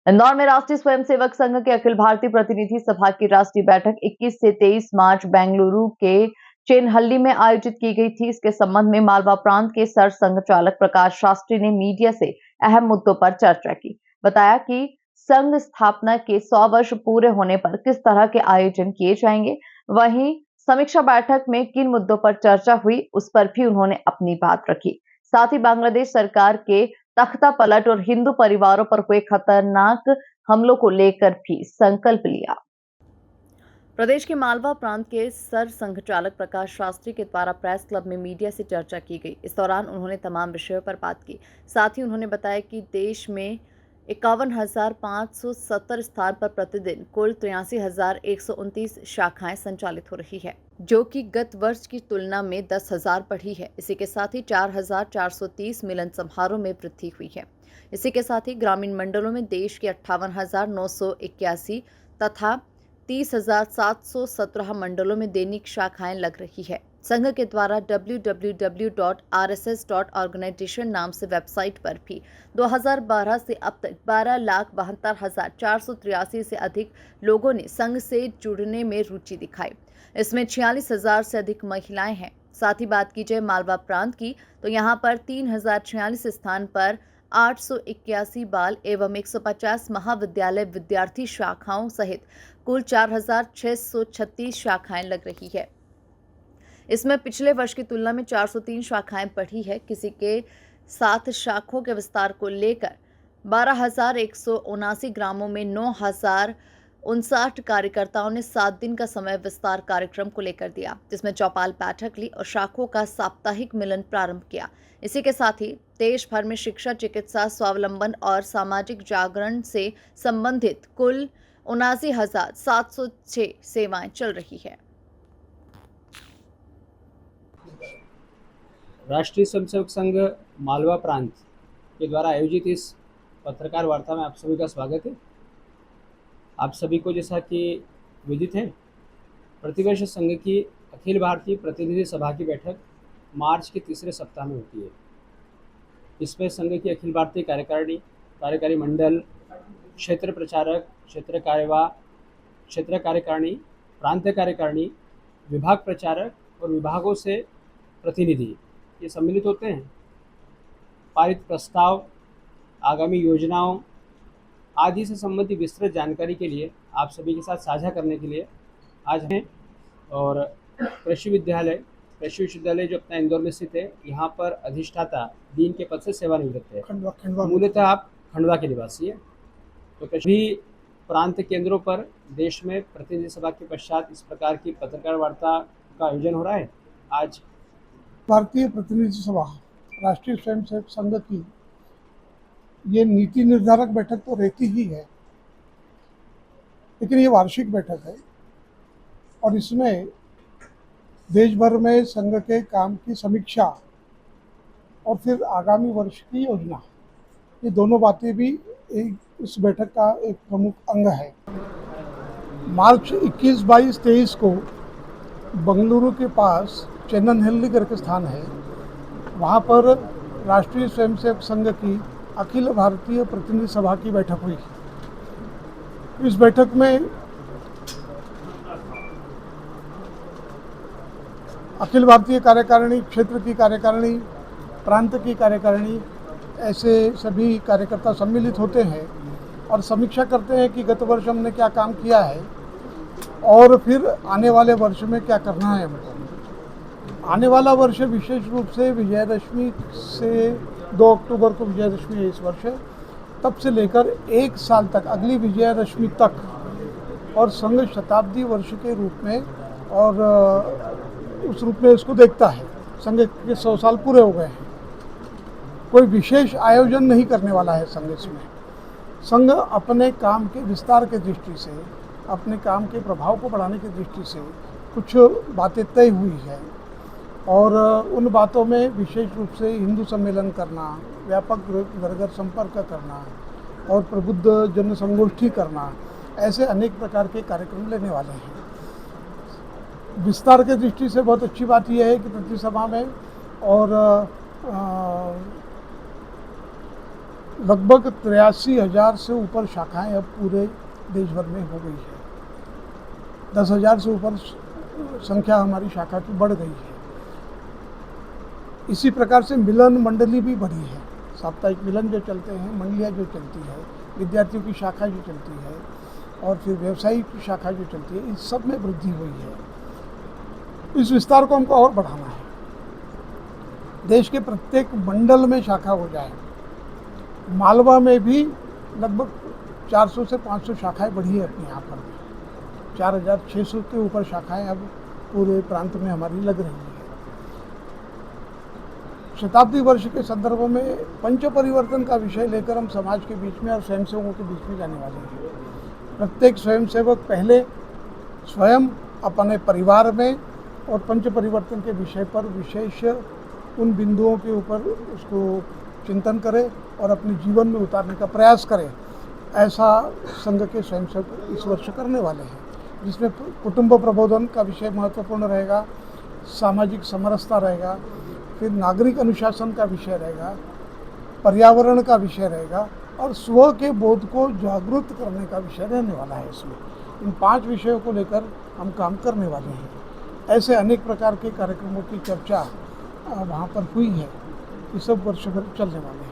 इंदौर में राष्ट्रीय स्वयंसेवक संघ के अखिल भारतीय प्रतिनिधि सभा की राष्ट्रीय बैठक 21 से 23 मार्च बेंगलुरु के चेनहल्ली में आयोजित की गई थी। इसके संबंध में मालवा प्रांत के सर संघ चालक प्रकाश शास्त्री ने मीडिया से अहम मुद्दों पर चर्चा की। बताया कि संघ स्थापना के 100 वर्ष पूरे होने पर किस तरह के आयोजन किए जाएंगे, वहीं समीक्षा बैठक में किन मुद्दों पर चर्चा हुई उस पर भी उन्होंने अपनी बात रखी। साथ ही बांग्लादेश सरकार के तख्ता पलट और हिंदू परिवारों पर हुए खतरनाक हमलों को लेकर भी संकल्प लिया। प्रदेश के मालवा प्रांत के सर संघ चालक प्रकाश शास्त्री के द्वारा प्रेस क्लब में मीडिया से चर्चा की गई। इस दौरान उन्होंने तमाम विषयों पर बात की। साथ ही उन्होंने बताया कि देश में 51,570 स्थान पर प्रतिदिन कुल 83,129 शाखाएं संचालित हो रही है, जो कि गत वर्ष की तुलना में 10,000 बढ़ी है। इसी के साथ ही 4,430 मिलन समारोह में वृद्धि हुई है। इसी के साथ ही ग्रामीण मंडलों में देश के 58,981 तथा 30,717 मंडलों में दैनिक शाखाएं लग रही है। संघ के द्वारा www.rss.organization नाम से वेबसाइट पर भी 2012 से अब तक 12,72,483 से अधिक लोगों ने संघ से जुड़ने में रुचि दिखाई। इसमें 46,000 से अधिक महिलाएं हैं। साथ ही बात की जाए मालवा प्रांत की तो यहाँ पर 3,046 स्थान पर 881 बाल एवं 150 महाविद्यालय विद्यार्थी शाखाओं सहित कुल 4,636 शाखाएं लग रही है। इसमें पिछले वर्ष की तुलना में 403 शाखाएं बढ़ी है। किसी के 7 शाखों के विस्तार को लेकर 12,179 ग्रामों में 9,059 कार्यकर्ताओं ने 7 दिन का समय विस्तार कार्यक्रम को लेकर दिया, जिसमें चौपाल बैठक ली और शाखों का साप्ताहिक मिलन प्रारंभ किया। इसी के साथ ही देश भर में शिक्षा, चिकित्सा, स्वावलंबन और सामाजिक जागरण से संबंधित कुल 79,706 सेवाएं चल रही है। राष्ट्रीय स्वयंसेवक संघ मालवा प्रांत के द्वारा आयोजित इस पत्रकार वार्ता में आप सभी का स्वागत है। आप सभी को जैसा कि विदित है, प्रतिवर्ष संघ की अखिल भारतीय प्रतिनिधि सभा की बैठक मार्च के तीसरे सप्ताह में होती है। इसमें संघ की अखिल भारतीय कार्यकारिणी, कार्यकारी मंडल, क्षेत्र प्रचारक, क्षेत्र कार्यवाह, क्षेत्र कार्यकारिणी, प्रांत कार्यकारिणी, विभाग प्रचारक और विभागों से प्रतिनिधि ये सम्मिलित होते हैं। पारित प्रस्ताव, आगामी योजनाओं आदि से संबंधित विस्तृत जानकारी के लिए आप सभी के साथ साझा करने के लिए आज हैं। और कृषि विश्वविद्यालय जो अपना इंदौर में स्थित है, यहाँ पर अधिष्ठाता डीन के पद से सेवानिवृत्त है। मूलतः आप खंडवा के निवासी है। तो कृषि प्रांत केंद्रों पर देश में प्रतिनिधि सभा के पश्चात इस प्रकार की पत्रकार वार्ता का आयोजन हो रहा है। आज भारतीय प्रतिनिधि सभा राष्ट्रीय स्वयंसेवक संघ की ये नीति निर्धारक बैठक तो रहती ही है, लेकिन ये वार्षिक बैठक है और इसमें देश भर में संघ के काम की समीक्षा और फिर आगामी वर्ष की योजना, ये दोनों बातें भी इस बैठक का एक प्रमुख अंग है। मार्च 21, 22, 23 को बेंगलुरु के पास चेन्ननहल्ली करके स्थान है, वहाँ पर राष्ट्रीय स्वयंसेवक संघ की अखिल भारतीय प्रतिनिधि सभा की बैठक हुई। इस बैठक में अखिल भारतीय कार्यकारिणी, क्षेत्र की कार्यकारिणी, प्रांत की कार्यकारिणी, ऐसे सभी कार्यकर्ता सम्मिलित होते हैं और समीक्षा करते हैं कि गत वर्ष हमने क्या काम किया है और फिर आने वाले वर्ष में क्या करना है हमको। आने वाला वर्ष विशेष रूप से विजयदशमी से 2 अक्टूबर को विजयदशमी है इस वर्ष, तब से लेकर 1 साल तक, अगली विजयदशमी तक, और संघ शताब्दी वर्ष के रूप में और उस रूप में इसको देखता है। संघ के 100 साल पूरे हो गए हैं। कोई विशेष आयोजन नहीं करने वाला है संघ इसमें। संघ अपने काम के विस्तार की दृष्टि से, अपने काम के प्रभाव को बढ़ाने की दृष्टि से कुछ बातें तय हुई है और उन बातों में विशेष रूप से हिंदू सम्मेलन करना, व्यापक घर घर संपर्क करना और प्रबुद्ध जन संगोष्ठी करना, ऐसे अनेक प्रकार के कार्यक्रम लेने वाले हैं। विस्तार की दृष्टि से बहुत अच्छी बात यह है कि प्रतिनिधि सभा में और लगभग 83,000 से ऊपर शाखाएं अब पूरे देश भर में हो गई है। 10,000 से ऊपर संख्या हमारी शाखा की बढ़ गई है। इसी प्रकार से मिलन मंडली भी बढ़ी है। साप्ताहिक मिलन जो चलते हैं, मंडलियाँ जो चलती है, विद्यार्थियों की शाखा जो चलती है और फिर व्यवसायिक की शाखा जो चलती है, इस सब में वृद्धि हुई है। इस विस्तार को हमको और बढ़ाना है। देश के प्रत्येक मंडल में शाखा हो जाए। मालवा में भी लगभग 400 से 500 शाखाएं बढ़ी है अपने यहाँ पर। 4,600 के ऊपर शाखाएं अब पूरे प्रांत में हमारी लग रही है। शताब्दी वर्ष के संदर्भ में पंच परिवर्तन का विषय लेकर हम समाज के बीच में और स्वयंसेवकों के बीच में जाने वाले हैं। प्रत्येक स्वयंसेवक पहले स्वयं अपने परिवार में और पंच परिवर्तन के विषय पर विशेष उन बिंदुओं के ऊपर उसको चिंतन करे और अपने जीवन में उतारने का प्रयास करे। ऐसा संघ के स्वयंसेवक इस वर्ष करने वाले हैं, जिसमें कुटुंब प्रबोधन का विषय महत्वपूर्ण रहेगा, सामाजिक समरसता रहेगा, फिर नागरिक अनुशासन का विषय रहेगा, पर्यावरण का विषय रहेगा और स्व के बोध को जागरूक करने का विषय रहने वाला है। इसमें इन 5 विषयों को लेकर हम काम करने वाले हैं। ऐसे अनेक प्रकार के कार्यक्रमों की चर्चा वहाँ पर हुई है। ये सब वर्ष भर चलने वाले हैं।